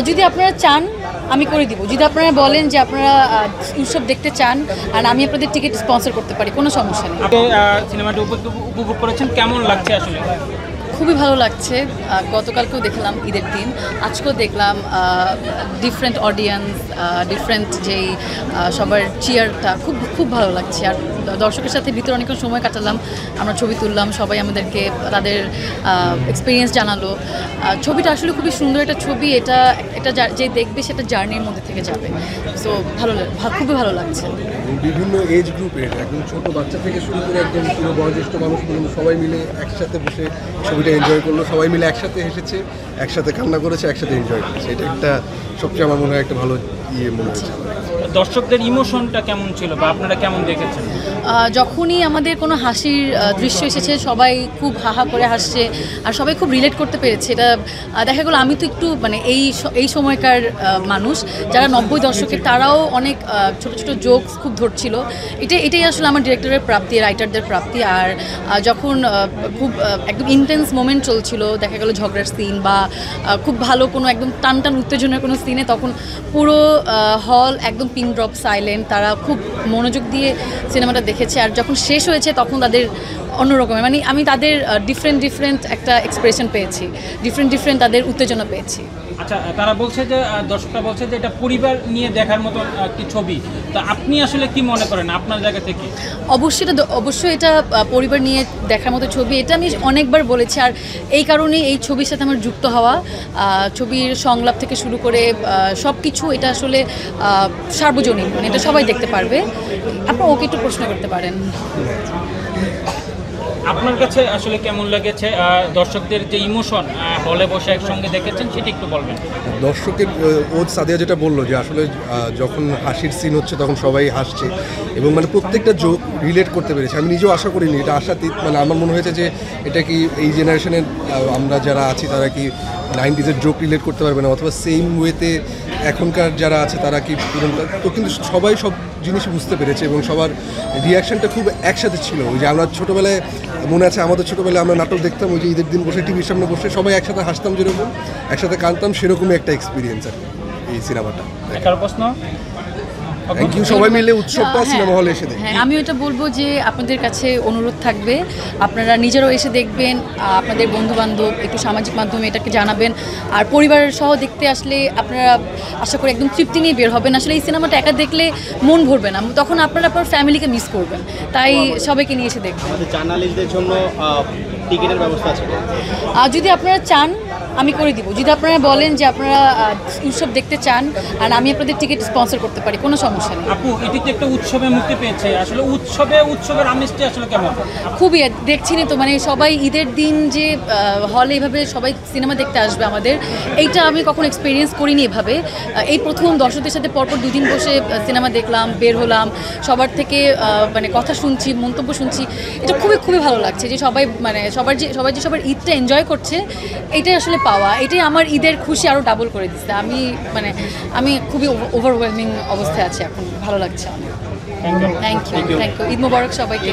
যদি আপনারা চান আমি করে দিব, যদি আপনারা বলেন যে আপনারা উৎসব দেখতে চান আর আমি আপনাদের টিকিট স্পন্সর করতে পারি, কোনো সমস্যা নেই। আপনি সিনেমাটা উপভোগ করেছেন, কেমন লাগছে আসলে? খুবই ভালো লাগছে। গতকালকেও দেখলাম ঈদের দিন, আজকেও দেখলাম ডিফারেন্ট অডিয়েন্স, ডিফারেন্ট যেই সবার চিয়ারটা খুব খুব ভালো লাগছে। আর দর্শকের সাথে ভিতরে অনেকক্ষণ সময় কাটালাম, আমরা ছবি তুললাম, সবাই আমাদেরকে তাদের এক্সপিরিয়েন্স জানালো। ছবিটা আসলে খুবই সুন্দর একটা ছবি, এটা এটা যে দেখবে সেটা জার্নির মধ্যে থেকে যাবে। সো খুবই ভালো লাগছে। বিভিন্ন এজ গ্রুপের একদম ছোট বাচ্চা থেকে শুরু করে একদম পুরো বয়োজ্যেষ্ঠ মানুষ পর্যন্ত সবাই মিলে একসাথে বসে ছবিটা এনজয় করলো, সবাই মিলে একসাথে হেসেছে, একসাথে কান্না করেছে, একসাথে এনজয় করেছে। এটা একটা সবচেয়ে আমার মনে হয় একটা ভালো মনে হয়েছে। দর্শকদের ইমোশনটা কেমন ছিল বা আপনারা কেমন দেখেছেন? যখনই আমাদের কোনো হাসির দৃশ্য এসেছে সবাই খুব হাহা করে হাসছে আর সবাই খুব রিলেট করতে পেরেছে। এটা দেখা গেলো আমি তো একটু মানে এই সময়কার মানুষ যারা 90 দশকের, তারাও অনেক ছোট ছোট জোকস খুব ধরছিল। এটাই আসলে আমার ডিরেক্টরের প্রাপ্তি, রাইটারদের প্রাপ্তি। আর যখন খুব একদম ইন্টেন্স মোমেন্ট চলছিল, দেখা গেলো ঝগড়ার সিন বা খুব ভালো কোনো একদম টান টান উত্তেজনার কোনো সিনে, তখন পুরো হল একদম পিন ড্রপ সাইলেন্ট, তারা খুব মনোযোগ দিয়ে সিনেমাটা দেখেছে। আর যখন শেষ হয়েছে তখন তাদের অন্যরকমের, মানে আমি তাদের ডিফারেন্ট একটা এক্সপ্রেশন পেয়েছি, ডিফারেন্ট তাদের উত্তেজনা পেয়েছি। আচ্ছা, তারা বলছে যে দর্শকরা বলছে যে এটা পরিবার নিয়ে দেখার মতো একটি ছবি, তো আপনি আসলে কি মনে করেন আপনার জায়গা থেকে? অবশ্যই এটা পরিবার নিয়ে দেখার মতো ছবি, এটা আমি অনেকবার বলেছি। আর এই কারণেই এই ছবির সাথে আমার যুক্ত হওয়া। ছবির সংলাপ থেকে শুরু করে সব কিছু এটা আসলে সার্বজনীন, মানে এটা সবাই দেখতে পারবে। আপনার ওকে একটু প্রশ্ন করতে পারেন। আপনার কাছে আসলে কেমন লেগেছে দর্শকদের যে ইমোশন, হলে বসে একসঙ্গে দেখেছেন সেটা একটু বলবেন। দর্শকের সাদিয়া যেটা বললো যে আসলে যখন হাসির সিন হচ্ছে তখন সবাই হাসছে এবং মানে প্রত্যেকটা জোক রিলেট করতে পেরেছে। আমি নিজেও আশা করিনি, এটা আশাতীত। মানে আমার মনে হয়েছে যে এটা কি এই জেনারেশনের আমরা যারা আছি তারা কি 90s জোক রিলেট করতে পারবে না, অথবা সেম ওয়েতে এখনকার যারা আছে তারা কি তো, কিন্তু সবাই সব জিনিস বুঝতে পেরেছে এবং সবার রিয়াকশানটা খুব একসাথে ছিল। ওই যে আমরা ছোটোবেলায় মনে আছে, আমাদের ছোটোবেলায় আমরা নাটক দেখতাম, ওই যে ঈদের দিন বসে টিভির সামনে বসে সবাই একসাথে হাসতাম, যেরকম একসাথে কাঁদতাম, সেরকমই একটা এক্সপিরিয়েন্স আর এই সিনেমাটা। প্রশ্ন, থ্যাংক ইউ। সবাই মিলে উৎসবটা সিনেমা হলে এসে দেখি। হ্যাঁ, আমি এটা বলবো যে আপনাদের কাছে অনুরোধ থাকবে, আপনারা নিজেরাও এসে দেখবেন, আপনাদের বন্ধুবান্ধব একটু সামাজিক মাধ্যমে এটাকে জানাবেন। আর পরিবারের সহ দেখতে আসলে আপনারা আশা করি একদম তৃপ্তি নিয়ে বের হবেন। আসলে এই সিনেমাটা একা দেখলে মন ভরবে না, তখন আপনারা আপনার ফ্যামিলিকে মিস করবেন। তাই সবাইকে নিয়ে এসে দেখবেন। আমাদের জার্নালিস্টদের জন্য টিকিটের ব্যবস্থা আছে? যদি আপনারা চান আমি করে দিব, যদি আপনারা বলেন যে আপনারা উৎসব দেখতে চান আর আমি আপনাদের টিকিট স্পন্সর করতে পারি, কোনো সমস্যা নেই। আপু, এটি তো একটা উৎসবে মুক্তি পেয়েছে, আসলে উৎসবের আমেজটি আসলে কেমন? খুবই, দেখছিনি তো, মানে সবাই ঈদের দিন যে হলে এইভাবে সবাই সিনেমা দেখতে আসবে আমাদের, এইটা আমি কখনো এক্সপিরিয়েন্স করিনি এভাবে। এই প্রথম দর্শকদের সাথে পরপর দুদিন বসে সিনেমা দেখলাম, বের হলাম, সবার থেকে মানে কথা শুনছি, মন্তব্য শুনছি। এটা খুবই খুবই ভালো লাগছে যে সবাই মানে সবাই যে সবার ঈদটা এনজয় করছে, এটাই আসলে পাওয়া। এটাই আমার ঈদের খুশি আরও ডাবল করে দিচ্ছে। আমি খুবই ওভারওয়েলমিং অবস্থায় আছি এখন, ভালো লাগছে অনেক। Thank you. ঈদ মোবারক সবাইকে।